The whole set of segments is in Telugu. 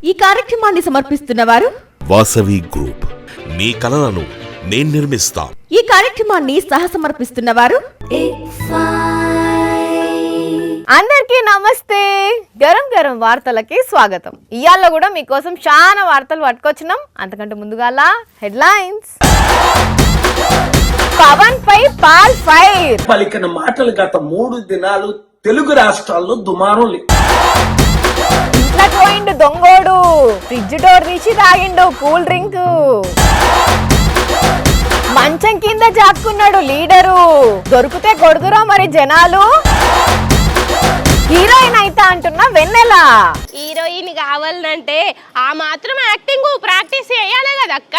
ఈ కార్యక్రమాన్ని సమర్పిస్తున్న వారు వాసవి గ్రూప్. మీ కలలను నేను నిర్మిస్తా. ఈ కార్యక్రమాన్ని సహసమర్పిస్తున్న వారు అందరికీ నమస్తే. గరం గరం వార్తలకి స్వాగతం. ఇయాల కూడా మీకోసం చాలా వార్తలు పట్టుకొచ్చినాం. అంతకంటే ముందుగాల హెడ్లైన్స్. పవన్ పై పాల్ ఫైర్. పలికిన మాటలు గత 3 దినాలు తెలుగు రాష్ట్రాల్లో దుమారం లేదు. ఇంట్లోకి పోయిండు దొంగోడు, ఫ్రిడ్జ్ డోర్ తీసి తాగిండు కూల్ డ్రింక్. మంచం కింద జాక్కున్నాడు లీడరు, దొరికితే కొడుతురా మరి జనాలు. హీరోయిన్ అయితే అంటున్నా వెన్నెల. హీరోయిన్ కావాలంటే ఆ మాత్రం యాక్టింగ్ ప్రాక్టీస్ చేయాలి కదక్క.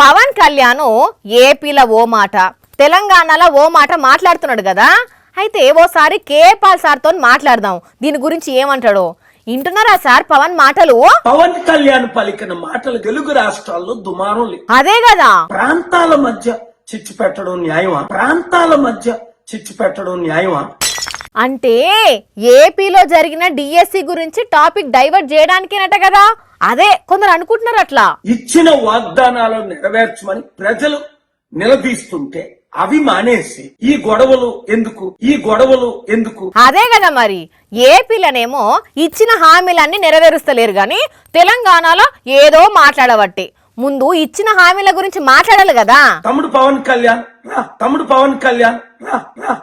పవన్ కళ్యాణ్ ఏపీలో ఓ మాట, తెలంగాణలో ఓ మాట మాట్లాడుతున్నాడు కదా. అయితే ఓసారి కేపాల్ సార్ తో మాట్లాడదాం, దీని గురించి ఏమంటాడో. వింటున్నారా సార్ పవన్ మాటలు? పవన్ కళ్యాణ్ పలికిన మాటలు తెలుగు రాష్ట్రాల్లో దుమారం లేదు. అదే కదా, ప్రాంతాల మధ్య చిచ్చు పెట్టడం న్యాయమా? ప్రాంతాల మధ్య చిచ్చు పెట్టడం న్యాయమా? అంటే ఏపీలో జరిగిన డిఎస్సి గురించి టాపిక్ డైవర్ట్ చేయడానికేనట కదా. అదే కొందరు అనుకుంటున్నారు అట్లా. ఇచ్చిన వాగ్దానాలను నెరవేర్చమని ప్రజలు నిలదీస్తుంటే అవి మానేసి ఈ గొడవలు ఎందుకు? అదే కదా మరి, ఏపీలోనేమో ఇచ్చిన హామీలన్నీ నెరవేరుస్తలేరు గాని తెలంగాణలో ఏదో మాట్లాడబట్టి ముందు ఇచ్చిన హామీల గురించి మాట్లాడాలి కదా. తమ్ముడు పవన్ కళ్యాణ్ రా.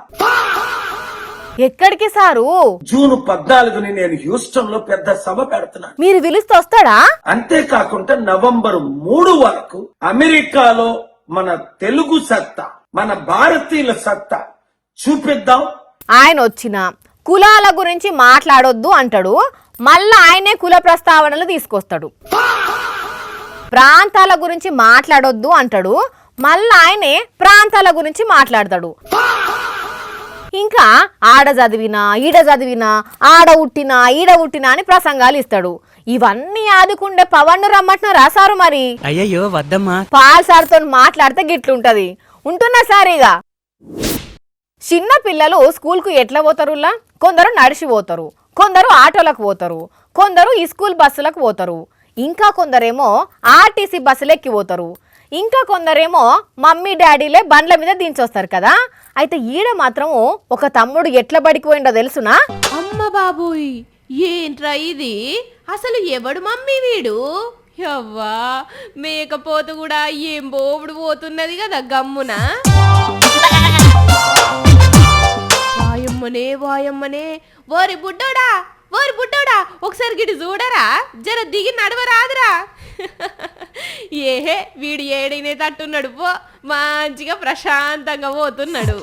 ఎక్కడికి సారు? జూన్ 14ని నేను హ్యూస్టన్ లో పెద్ద సభ పెడుతున్నాను. మీరు పిలిస్తే వస్తాడా? అంతేకాకుండా నవంబర్ 3 వరకు అమెరికాలో మన తెలుగు సత్తా, మన భారతీయుల సత్తా చూపిద్దాం. ఆయన వచ్చిన కులాల గురించి మాట్లాడొద్దు అంటాడు, మళ్ళా ఆయనే కుల ప్రస్తావనలు తీసుకొస్తాడు. ప్రాంతాల గురించి మాట్లాడొద్దు అంటాడు, మళ్ళా ఆయనే ప్రాంతాల గురించి మాట్లాడతాడు. ఇంకా ఆడ చదివినా ఈడ చదివినా, ఆడ ఉట్టినా ఈడ ఉట్టినా అని ప్రసంగాలు ఇస్తాడు. ఇవన్నీ ఆదుకుండే పవన్ ను రమ్మంటున్నా రాసారు మరి. అయ్యయ్యో వద్దమ్మా. పాల్ సార్ తో మాట్లాడితే గిట్లుంటది. ఉంటున్నా సారీగా. చిన్న పిల్లలు స్కూల్ కు ఎట్లా పోతారులా? కొందరు నడిచి పోతారు, కొందరు ఆటోలకు పోతారు, కొందరు ఈ స్కూల్ బస్సులకు పోతారు, ఇంకా కొందరేమో ఆర్టీసీ బస్సులు ఎక్కి పోతారు, ఇంకా కొందరేమో మమ్మీ డాడీలే బండ్ల మీద దించొస్తారు కదా. అయితే ఈడ మాత్రము ఒక తమ్ముడు ఎట్లా బడికిపోయిండో తెలుసునా? అమ్మ బాబోయ్, ఏంట్రా ఇది? అసలు ఎవడు మమ్మీ వీడు? యవ్వా, మేకపోతు కూడా ఏం బోవుడు పోతున్నది కదా గమ్మున. వాయమ్మనే ఓరి బుడ్డోడా ఒకసారి గిడి చూడరా, జర దిగి నడవరాదురా. ఏహే, వీడు ఏడైనే తట్టున్నాడు పో, మంచిగా ప్రశాంతంగా పోతున్నాడు.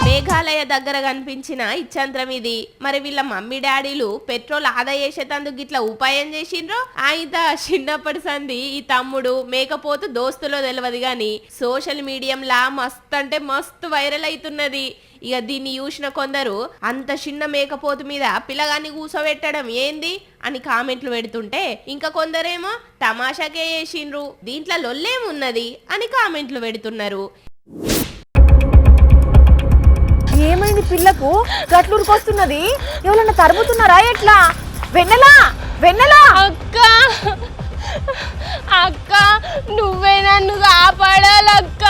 మేఘాలయ దగ్గర కనిపించిన ఇచ్చంత్రం ఇది. మరి వీళ్ళ మమ్మీ డాడీలు పెట్రోల్ ఆదా చేసేటందుకు గిట్లా ఉపాయం చేసిండ్రో ఆయన చిన్నప్పటి సంది ఈ తమ్ముడు మేకపోతు దోస్తులో తెలియదు గాని సోషల్ మీడియంలా మస్తు అంటే మస్తు వైరల్ అవుతున్నది. ఇక దీన్ని చూసిన కొందరు అంత చిన్న మేకపోతు మీద పిల్లగాన్ని కూసోబెట్టడం ఏంది అని కామెంట్లు పెడుతుంటే, ఇంకా కొందరేమో తమాషాకే చేసిండ్రు, దీంట్లో లొల్లేమున్నది అని కామెంట్లు పెడుతున్నారు. ఏమైంది పిల్లకు గట్లూరుకొస్తున్నది? ఎవరన్నా తరుముతున్నారా ఎట్లా? వెన్నెలా అక్క నువ్వే నన్ను కాపాడాలక్క.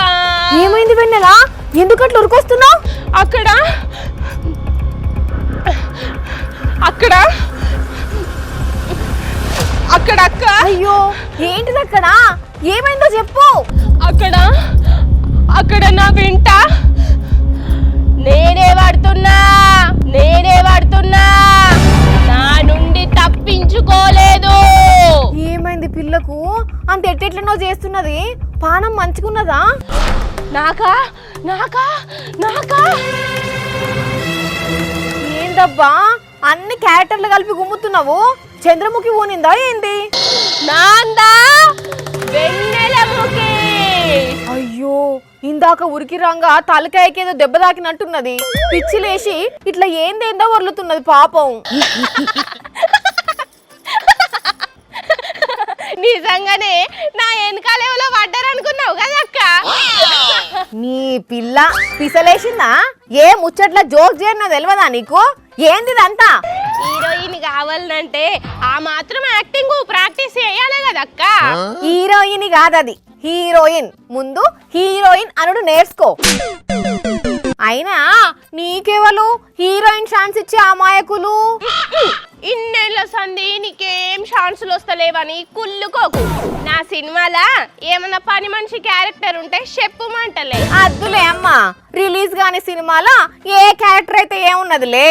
ఏమైంది వెన్నెలా? ఎందుకు అట్లా ఉరుకొస్తున్నావు? అక్కడ అక్క. అయ్యో, ఏంటిది అక్కడ? ఏమైందో చెప్పు. అక్కడ నా వెంట నేనే పడుతున్నా, నా నుండి తప్పించుకోలేదు. ఏమైంది పిల్లకు? అంత ఎట్టెట్లనో చేస్తున్నది? పానం మంచుకున్నదా? నాకా ఏందబ్బా అన్ని క్యారెక్టర్లు కలిపి గుమ్ముతున్నావు? చంద్రముఖి ఊనిందా ఏంది? నాందా వెన్నెలముఖి. అయ్యో, ఇందాక ఉరికి రంగా తలకాయకేదో దెబ్బ తాకినట్టున్నది. పిచ్చి లేచి ఇట్లా ఏందేందో వరులుతున్నది పాపం. నిజంగానే నా వెనకాల ఎవరో పడ్డారనుకున్నావు కదా అక్క. నీ పిల్ల పిసలేసిందా? ఏ ముచ్చట్ల జోక్ చేయను తెలియదా నీకు? ఏందిదంతా? హీరోయిన్ కావాలంటే ఆ మాత్రం యాక్టింగ్ ప్రాక్టీస్ చేయాలి కదక్క. హీరోయిన్ కాదది, హీరోయిన్. ముందు హీరోయిన్ అనుడు నేర్చుకో. అయినా నీకెవరు హీరోయిన్ ఛాన్స్ ఇచ్చే అమాయకులు? ఇన్నేళ్ల సంధి నీకేం ఛాన్సులు వస్తలేవని కుళ్ళుకోకు. నా సినిమాలా ఏమన్నా పని మనిషి క్యారెక్టర్ ఉంటే చెప్పుమంటలే. అద్దులే అమ్మా, రిలీజ్ కాని సినిమాలో ఏ క్యారెక్టర్ అయితే ఏమున్నదిలే.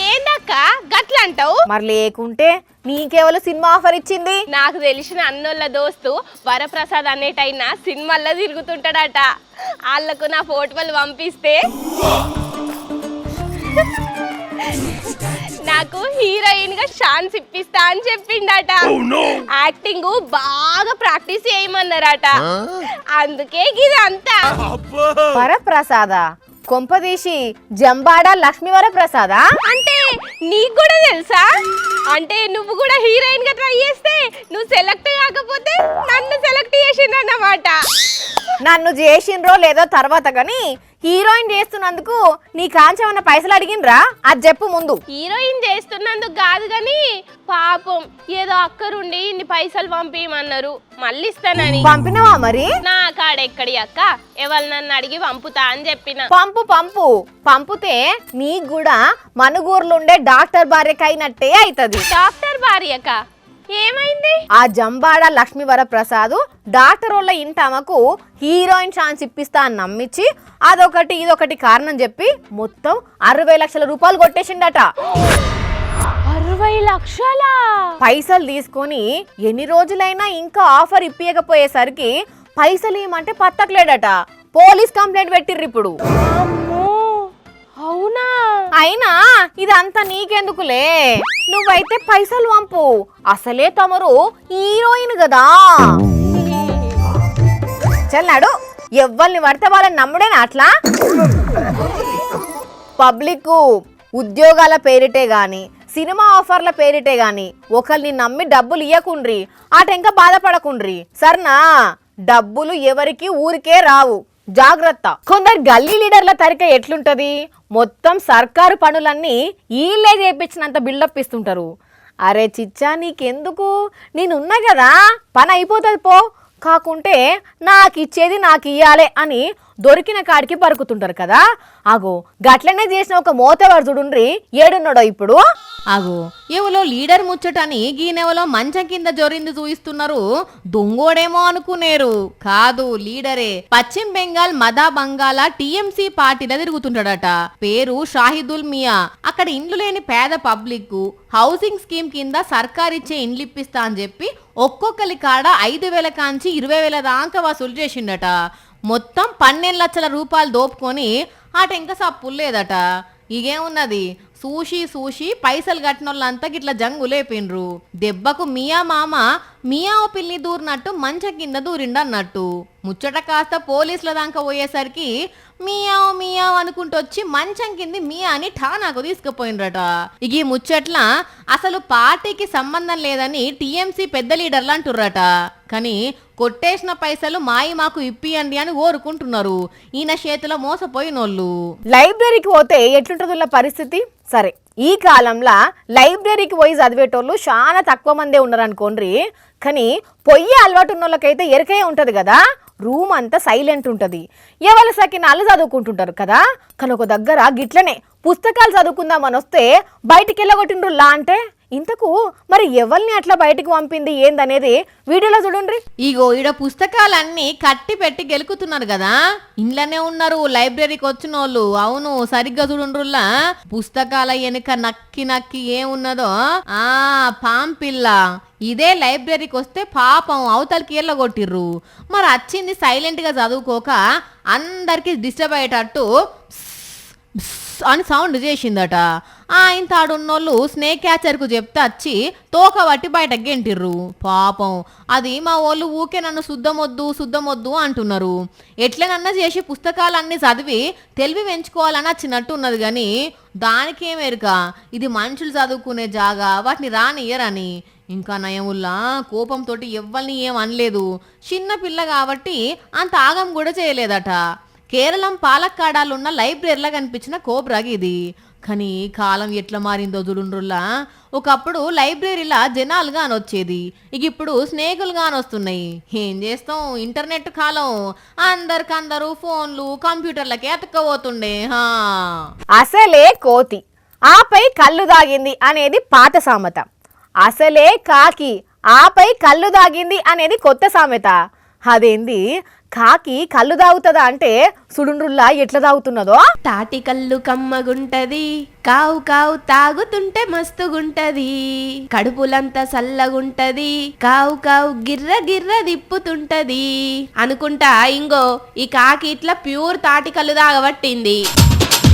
ఏందక్క గట్లంటావు? మరి లేకుంటే నీకెవరు సినిమా ఆఫర్ ఇచ్చింది? నాకు తెలిసిన అన్నోళ్ళ దోస్తు వరప్రసాద్ అనేటైన సినిమాల్లో తిరుగుతుంటాడట. వాళ్ళకు నా ఫోటోలు పంపిస్తే నాకు హీరోయిన్ గా ఛాన్స్ ఇప్పిస్తా అని చెప్పిండట. యాక్టింగ్ బాగా ప్రాక్టీస్ చేయమన్నారట. అందుకే ఇదంతా. వరప్రసాద కొంపదీసి జంబాడ లక్ష్మీ వరప్రసాదా? అంటే నీకు కూడా తెలుసా? అంటే నువ్వు కూడా హీరోయిన్ గా ట్రై చేస్తే నువ్వు సెలెక్ట్ కాకపోతే నన్ను సెలెక్ట్ చేసిందన్నమాట. నన్ను చేసిండ్రో లేదో తర్వాత గాని హీరోయిన్ చేస్తున్నందుకు నీ కాంచమన్న పైసలు అడిగినరా? అది చెప్పు ముందు. హీరోయిన్ చేస్తున్నందుకు కాదు గాని పాపం ఏదో అక్కరుండి ఇన్ని పైసలు పంపిమన్నారు, మళ్ళీ ఇస్తానని. పంపినవా మరి? నా కాడెక్కడి అక్క, ఎవరు నన్ను అడిగి పంపుతా అని చెప్పిన. పంపు పంపు పంపితే నీకు కూడా మనుగూరులుండే డాక్టర్ భార్యకైనట్టే అవుతుంది. డాక్టర్ భార్యక ఏమైంది? ఆ జంబాడ లక్ష్మీ వరప్రసాద్ డాక్టర్ వాళ్ళ ఇంటామకు హీరోయిన్ ఛాన్స్ ఇప్పిస్తా అని నమ్మించి అదొకటి ఇదొకటి కారణం చెప్పి మొత్తం 60 లక్షల రూపాయలు కొట్టేసిండట. 60 లక్షల పైసలు తీసుకొని ఎన్ని రోజులైనా ఇంకా ఆఫర్ ఇప్పియకపోయేసరికి పైసలు ఇవ్వమంటే పత్తకలేడట. పోలీస్ కంప్లైంట్ పెట్టిర్రు ఇప్పుడు. అవునా? అయినా ఇదంతా నీకెందుకులే, నువ్వైతే పైసలు పంపు. అసలే తమరు హీరోయిన్ కదా. చల్లాడు ఎవ్వరిని పడితే వాళ్ళని నమ్ముడేనా అట్లా? పబ్లిక్ ఉద్యోగాల పేరిటే గాని సినిమా ఆఫర్ల పేరిటే గాని ఒకరిని నమ్మి డబ్బులు ఇయ్యకుండ్రి, అటెంక బాధపడకుండ్రి సరేనా? డబ్బులు ఎవరికి ఊరికే రావు, జాగ్రత్త. కొందరు గల్లీ లీడర్ల తరిక ఎట్లుంటది, మొత్తం సర్కారు పనులన్నీ వీళ్ళే చేపించినంత బిల్డప్ ఇస్తుంటారు. అరే చిచ్చా నీకెందుకు, నేనున్నా కదా పని అయిపోతుంది పో, కాకుంటే నాకు ఇచ్చేది నాకు ఇయ్యాలే అని దొరికిన కాడికి పరుకుతుంటారు కదా. అగో గట్లనే చేసిన ఒక మోతవాడు చూడుండ్రి ఏడున్నాడో ఇప్పుడు. అగో ఎవలో లీడర్ ముచ్చటని గీనెవలో మంచం కింద జొరింది చూయిస్తున్నారు. దొంగోడేమో అనుకునేరు, కాదు లీడరే. పశ్చిమ బెంగాల్ మదా బంగాళ టీఎంసీ పార్టీలో తిరుగుతుంటాడట. పేరు షాహిదుల్ మియా. అక్కడ ఇండ్లు లేని పేద పబ్లిక్ హౌసింగ్ స్కీమ్ కింద సర్కార్ ఇచ్చే ఇండ్లు ఇప్పిస్తా అని చెప్పి ఒక్కొక్కరి కాడ 5,000 కాంచి 20,000 దాకా వసూలు చేసిండట. మొత్తం 12 లక్షల రూపాయలు దోపుకొని అటెంక సప్పులు లేదట. ఇగేమున్నది, సూషి పైసలు కట్టిన వాళ్ళంతా గిట్ల జంగు లేపిండ్రు. దెబ్బకు మియా మామ మియా ఓ పిల్లి దూరినట్టు మంచం కింద దూరిండన్నట్టు. ముచ్చట కాస్త పోలీసుల దాకా పోయేసరికి మియావ్ అనుకుంటూ వచ్చి మంచం కింది మియా అని ఠానాకు తీసుకుపోయిండ్రట. ఇక ఈ ముచ్చట్ల అసలు పార్టీకి సంబంధం లేదని టీఎంసీ పెద్ద లీడర్లు అంటుర్రట. కానీ కొట్టేసిన పైసలు మాకు ఇప్పియండి అని కోరుకుంటున్నారు ఈయన చేతిలో మోసపోయినోళ్ళు. లైబ్రరీకి పోతే ఎట్లుంటుందో పరిస్థితి. సరే ఈ కాలంలో లైబ్రరీకి పోయి చదివేటోళ్ళు చాలా తక్కువ మందే ఉన్నారు అనుకోండి. కానీ పొయ్యి అలవాటు ఉన్న వాళ్ళకైతే ఎరకే ఉంటుంది కదా. రూమ్ అంతా సైలెంట్ ఉంటుంది, ఎవరి సకినాలు చదువుకుంటుంటారు కదా. కానీ ఒక దగ్గర గిట్లనే పుస్తకాలు చదువుకుందామని వస్తే బయటికి వెళ్ళగొట్టిండ్రులా. అంటే ఇంతకు మరి ఎవరిని అట్లా బయటికి పంపింది ఏందనేది వీడియోలో చూడండి. ఇగో ఈడ పుస్తకాలన్నీ కట్టి పెట్టి గెలుకుతున్నారు కదా, ఇంట్లోనే ఉన్నారు లైబ్రరీకి వచ్చిన వాళ్ళు. అవును సరిగ్గా చూడుండ్రుల్లా. పుస్తకాల వెనుక నక్కి ఏమున్నదో పాంపిల్ల. ఇదే లైబ్రరీకి వస్తే పాపం అవతలకి ఎల్లగొట్టిర్రు. మరి వచ్చింది సైలెంట్ గా చదువుకోక అందరికి డిస్టర్బ్ అయ్యేటట్టు అని సౌండ్ చేసిందట. ఆయన తాడున్నోళ్ళు స్నేక్ క్యాచర్కు చెప్తే వచ్చి తోక పట్టి బయటకు గెంటిర్రు. పాపం అది మా వాళ్ళు ఊకే నన్ను శుద్ధమొద్దు అంటున్నారు. ఎట్లనన్నా చేసి పుస్తకాలన్నీ చదివి తెలివి పెంచుకోవాలని వచ్చినట్టు ఉన్నది. కానీ దానికేమెరుక ఇది మనుషులు చదువుకునే జాగా, వాటిని రానియ్యరని. ఇంకా నయముల్లా కోపంతో ఎవ్వరిని ఏం అనలేదు. చిన్న పిల్ల కాబట్టి అంత ఆగం కూడా చేయలేదట. కేరళం పాలక్కాడాలున్న లైబ్రరీలో కనిపించిన కోబ్రాగ్ ఇది. కానీ కాలం ఎట్లా మారిందో చూడుండ్రుల్లా. ఒకప్పుడు లైబ్రరీలా జనాలు గానొచ్చేది, ఇక ఇప్పుడు స్నేకులు గానొస్తున్నాయి. ఏం చేస్తాం, ఇంటర్నెట్ కాలం, అందరికందరూ ఫోన్లు కంప్యూటర్లకే అతకపోతుండే. అసలే కోతి ఆపై కళ్ళు దాగింది అనేది పాత సామెత. అసలే కాకి ఆపై కళ్ళు దాగింది అనేది కొత్త సామెత. అదేంది కాకి కళ్ళు తాగుతుందా అంటే సుడుండ్రుల్లా ఎట్లా తాగుతున్నదో. తాటి కళ్ళు కమ్మగుంటది, కావు కావు తాగుతుంటే మస్తుగుంటది, కడుపులంతా సల్లగుంటది, కావు కావు గిర్ర గిర్ర దిప్పుతుంటది అనుకుంటా ఇంగో ఈ కాకి ఇట్లా ప్యూర్ తాటి కళ్ళు తాగబట్టింది.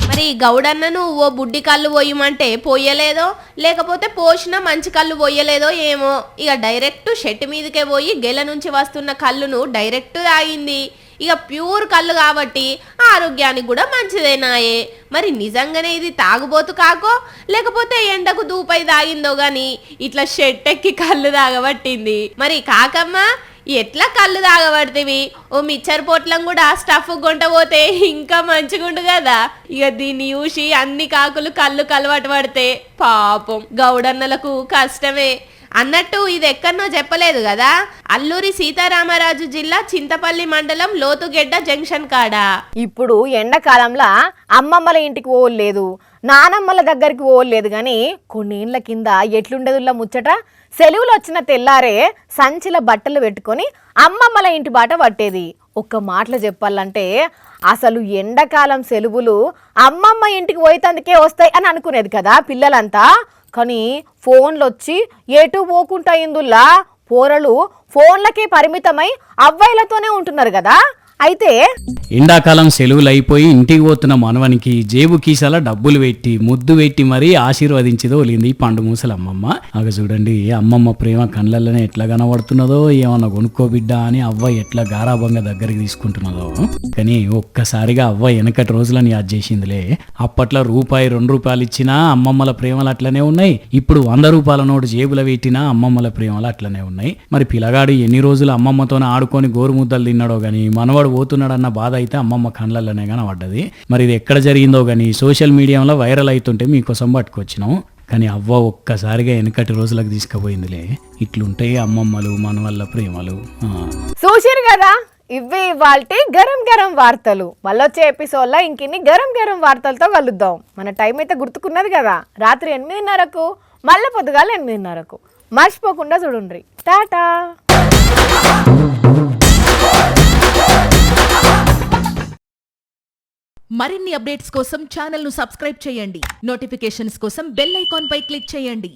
మరి గౌడన్నను ఓ బుడ్డి కళ్ళు పోయమంటే పోయలేదో, లేకపోతే పోసిన మంచి కళ్ళు పోయలేదో ఏమో, ఇక డైరెక్ట్ షెట్ మీదకే పోయి గెల నుంచి వస్తున్న కళ్ళును డైరెక్ట్ తాగింది. ఇక ప్యూర్ కళ్ళు కాబట్టి ఆరోగ్యానికి కూడా మంచిదేనాయే. మరి నిజంగానే ఇది తాగుబోతు కాకో లేకపోతే ఎండకు దూపై తాగిందో గాని ఇట్లా షెట్ ఎక్కి కళ్ళు తాగబట్టింది. మరి కాకమ్మ ఎట్లా కళ్ళు తాగబడితివి? ఓ మిచ్చర్ పొట్లం కూడా స్టఫ్ కొంట పోతే ఇంకా మంచిగుండు కదా. ఇక దీన్ని చూసి అన్ని కాకులు కళ్ళు కలవాటు పడితే పాపం గౌడన్నలకు కష్టమే. అన్నట్టు ఇది ఎక్కడనో చెప్పలేదు కదా, అల్లూరి సీతారామరాజు జిల్లా చింతపల్లి మండలం లోతుగెడ్డ జంక్షన్ కాడా. ఇప్పుడు ఎండాకాలంలో అమ్మమ్మల ఇంటికి పోలేదు, నానమ్మల దగ్గరికి పోలేదు. కానీ కొన్నేళ్ల కింద ఎట్లుండదుల్లా ముచ్చట. సెలవులు వచ్చిన తెల్లారే సంచిల బట్టలు పెట్టుకొని అమ్మమ్మల ఇంటి బాట పట్టేది. ఒక్క మాటలు చెప్పాలంటే అసలు ఎండాకాలం సెలవులు అమ్మమ్మ ఇంటికి పోయేందుకే వస్తాయి అని అనుకునేది కదా పిల్లలంతా. కానీ ఫోన్లు వచ్చి ఎటు పోకుండా ఇందుల్లా పోరలు ఫోన్లకే పరిమితమై అవ్వాయిలతోనే ఉంటున్నారు కదా. అయితే ఎండాకాలం సెలవులు అయిపోయి ఇంటికి పోతున్న మనవనికి జేబు కీసాల డబ్బులు పెట్టి ముద్దు పెట్టి మరీ ఆశీర్వదించేదో ఒలింది ఈ పండు మూసలమ్మమ్మ. అగ చూడండి అమ్మమ్మ ప్రేమ కళ్ళల్లోనే ఎట్లా కనబడుతున్నదో, ఏమన్నా కొనుక్కో బిడ్డ అని అవ్వ ఎట్లా గారాభంగా దగ్గరికి తీసుకుంటున్నదో. కానీ ఒక్కసారిగా అవ్వ వెనకటి రోజులని యాద్ చేసిందిలే. అప్పట్లో రూపాయి 2 రూపాయలు ఇచ్చినా అమ్మమ్మల ప్రేమలు అట్లనే ఉన్నాయి. ఇప్పుడు 100 రూపాయల నోటు జేబుల పెట్టినా అమ్మమ్మల ప్రేమలు అట్లనే ఉన్నాయి. మరి పిల్లగాడు ఎన్ని రోజులు అమ్మమ్మతోనే ఆడుకొని గోరు ముద్దలు తిన్నాడో గానీ మనవాడు పోతున్నాడన్న బాధ అయితే అమ్మమ్మ కళ్ళల్లోనే కనబడ్డది. మరి ఇది ఎక్కడ జరిగిందో గానీ సోషల్ మీడియాలో వైరల్ అవుతుంటే మీకోసం పట్టుకొచ్చినాం. కానీ అవ్వ ఒక్కసారిగా వెనకటి రోజులకు తీసుకుపోయిందిలే. ఇట్లుంటాయి అమ్మమ్మలు మనవళ్ళ ప్రేమలు. చూసిరు కదా, ఇవే ఇవాల్టి గరం గరం వార్తలు. మళ్ళొచ్చే ఎపిసోడ్లో ఇంకిన్ని గరం గరం వార్తలతో కలుద్దాం. మన టైం అయితే గుర్తుకున్నది కదా, రాత్రి 8:30కు, మళ్ళీ పొద్దుగాల 8:30కు. మర్చిపోకుండా చూడుండ్రి. టాటా. మరిన్ని అప్డేట్స్ కోసం ఛానల్ ను సబ్స్క్రైబ్ చేయండి. నోటిఫికేషన్స్ కోసం బెల్ ఐకాన్ పై క్లిక్ చేయండి.